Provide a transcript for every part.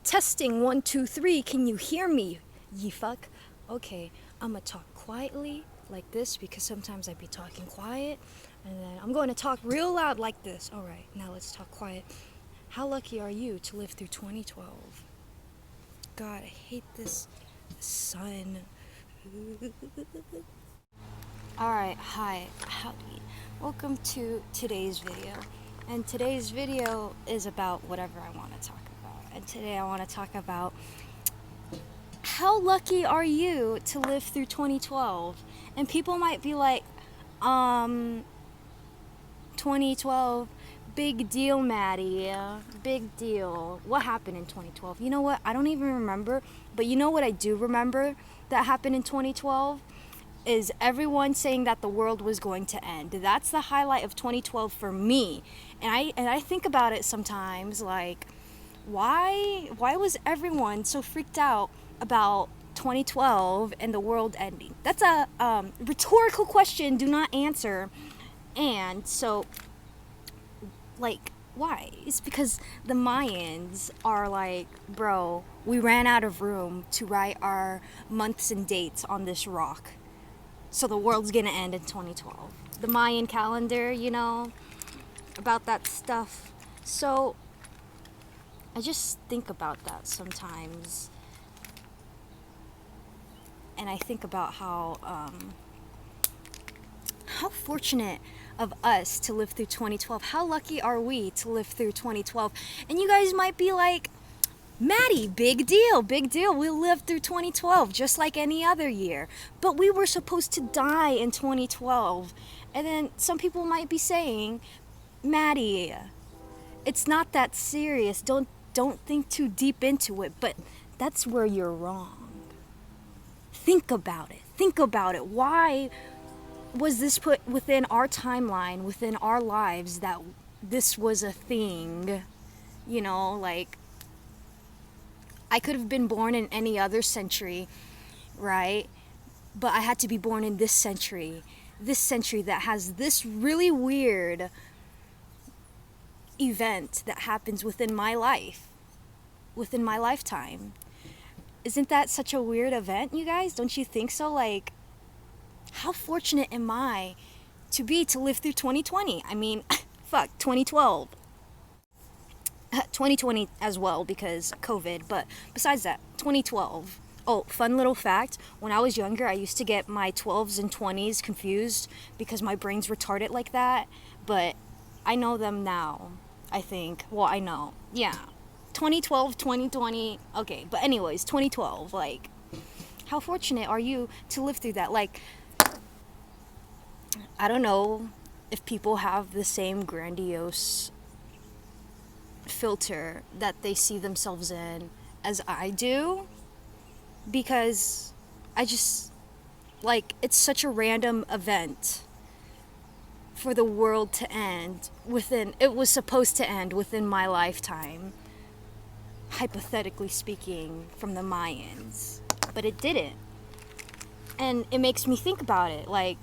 Testing 1 2 3. Can you hear me? Ye fuck. Okay, I'ma talk quietly like this because sometimes I be talking quiet, and then I'm going to talk real loud like this. All right, now let's talk quiet. How lucky are you to live through 2012? God, I hate this sun. Alright, hi, howdy. Welcome to today's video. And today's video is about whatever I want to talk about. And today I want to talk about how lucky are you to live through 2012? And people might be like, 2012, big deal, Maddie. Big deal. What happened in 2012? You know what? I don't even remember. But you know what I do remember that happened in 2012? Is everyone saying that the world was going to end. That's the highlight of 2012 for me. And I think about it sometimes, like, why was everyone so freaked out about 2012 and the world ending? That's a rhetorical question. Do not answer. And so, like, why? It's because the Mayans are like, bro, we ran out of room to write our months and dates on this rock. So the world's gonna end in 2012. The Mayan calendar, you know, about that stuff. So I just think about that sometimes. And I think about how fortunate of us to live through 2012. How lucky are we to live through 2012? And you guys might be like, Maddie, big deal. We lived through 2012 just like any other year. But we were supposed to die in 2012. And then some people might be saying, Maddie, it's not that serious. Don't think too deep into it. But that's where you're wrong. Think about it. Why was this put within our timeline, within our lives, that this was a thing? You know, like, I could have been born in any other century, right? But I had to be born in this century that has this really weird event that happens within my life, within my lifetime. Isn't that such a weird event, you guys? Don't you think so? Like, how fortunate am I to live through 2020? I mean, fuck, 2012. 2020 as well because COVID, but besides that, 2012. Oh, fun little fact, when I was younger, I used to get my 12s and 20s confused because my brain's retarded like that, but I know them now, I think. Well, I know. Yeah. 2012, 2020, okay, but anyways, 2012, like, how fortunate are you to live through that? Like, I don't know if people have the same grandiose filter that they see themselves in as I do, because I just, like, it's such a random event for the world to end it was supposed to end within my lifetime, hypothetically speaking, from the Mayans, but it didn't. And it makes me think about it, like,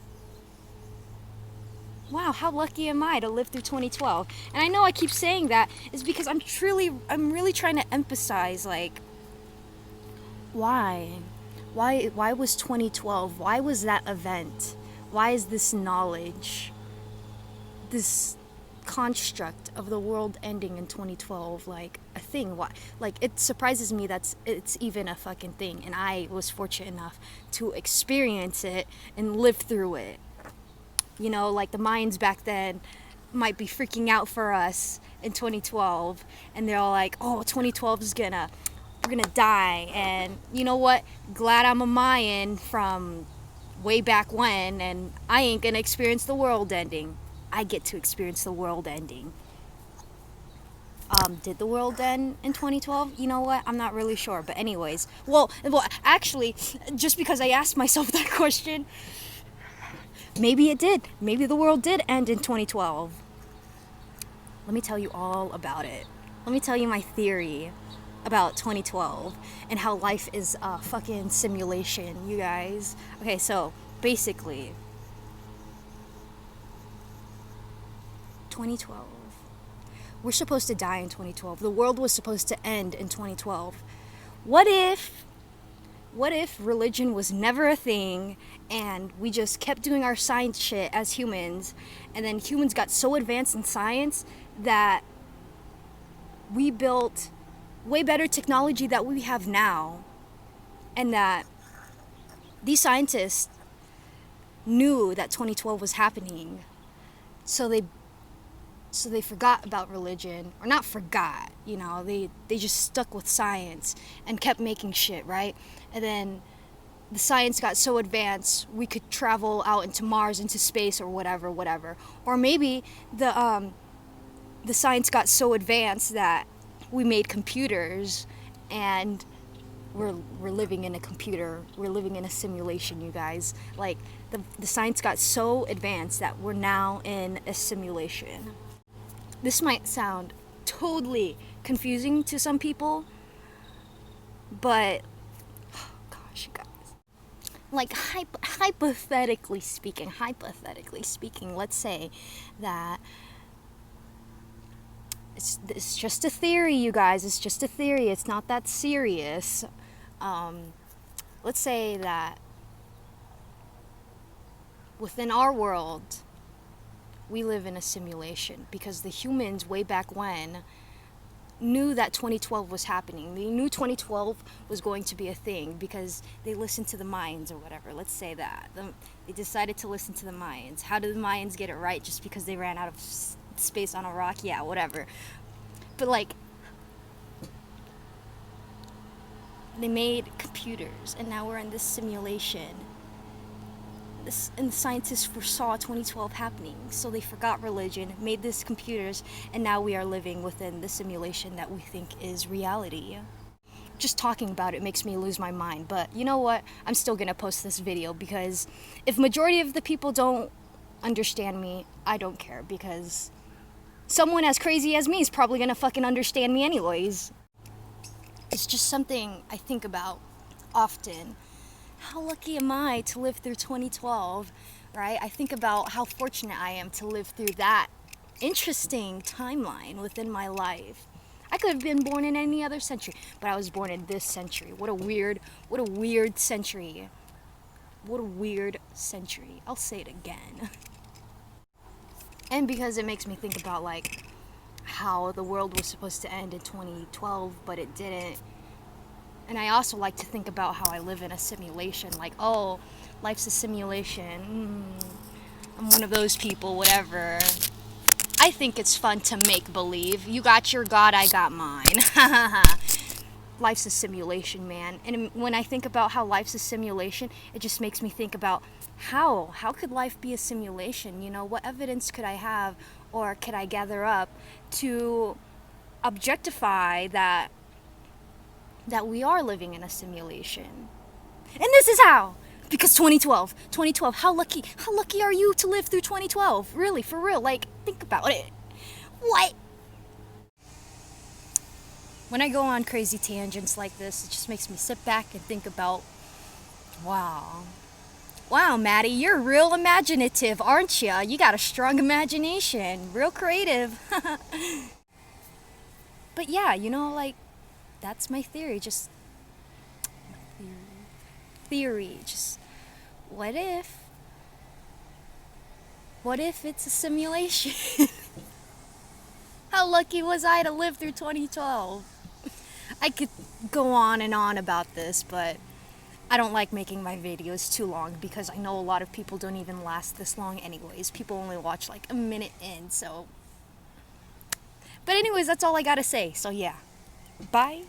wow, how lucky am I to live through 2012? And I know I keep saying that is because I'm really trying to emphasize, like, why was 2012? Why was that event? Why is this knowledge, this construct of the world ending in 2012, like, a thing? Why? Like, it surprises me that it's even a fucking thing, and I was fortunate enough to experience it and live through it. You know, like, the Mayans back then might be freaking out for us in 2012, and they're all like, oh, 2012 we're gonna die. And you know what? Glad I'm a Mayan from way back when, and I ain't gonna experience the world ending. I get to experience the world ending. Did the world end in 2012? You know what? I'm not really sure. But anyways, well, actually, just because I asked myself that question, maybe it did. Maybe the world did end in 2012. Let me tell you all about it. Let me tell you my theory about 2012 and how life is a fucking simulation, you guys. Okay, so basically, 2012 we're supposed to die in 2012. The world was supposed to end in 2012. What if religion was never a thing and we just kept doing our science shit as humans, and then humans got so advanced in science that we built way better technology that we have now, and that these scientists knew that 2012 was happening, so they forgot about religion, or not forgot, you know, they just stuck with science and kept making shit, right? And then the science got so advanced we could travel out into Mars, into space, or whatever. Or maybe the science got so advanced that we made computers, and we're living in a computer. We're living in a simulation, you guys. Like, the science got so advanced that we're now in a simulation. This might sound totally confusing to some people, but oh gosh, you guys. Like, hypothetically speaking, let's say that it's just a theory, you guys. It's just a theory. It's not that serious. Let's say that within our world, we live in a simulation, because the humans way back when knew that 2012 was happening. They knew 2012 was going to be a thing because they listened to the Mayans or whatever. Let's say that. They decided to listen to the Mayans. How did the Mayans get it right? Just because they ran out of space on a rock? Yeah, whatever. But like, they made computers, and now we're in this simulation. And the scientists foresaw 2012 happening, so they forgot religion, made these computers, and now we are living within the simulation that we think is reality. Just talking about it makes me lose my mind, but you know what? I'm still gonna post this video, because if majority of the people don't understand me, I don't care, because someone as crazy as me is probably gonna fucking understand me anyways. It's just something I think about often. How lucky am I to live through 2012, right? I think about how fortunate I am to live through that interesting timeline within my life. I could have been born in any other century, but I was born in this century. What a weird century. What a weird century. I'll say it again. And because it makes me think about, like, how the world was supposed to end in 2012, but it didn't. And I also like to think about how I live in a simulation. Like, oh, life's a simulation. I'm one of those people, whatever. I think it's fun to make believe. You got your God, I got mine. Life's a simulation, man. And when I think about how life's a simulation, it just makes me think about how could life be a simulation? You know, what evidence could I have, or could I gather up to objectify that we are living in a simulation? And this is how. Because 2012, how lucky are you to live through 2012? Really, for real, like, think about it. What? When I go on crazy tangents like this, it just makes me sit back and think about, wow, Maddie, you're real imaginative, aren't you? You got a strong imagination, real creative. But yeah, you know, like, that's my theory, just what if it's a simulation? How lucky was I to live through 2012? I could go on and on about this, but I don't like making my videos too long, because I know a lot of people don't even last this long anyways. People only watch like a minute in, so. But anyways, that's all I gotta say, so yeah. Bye.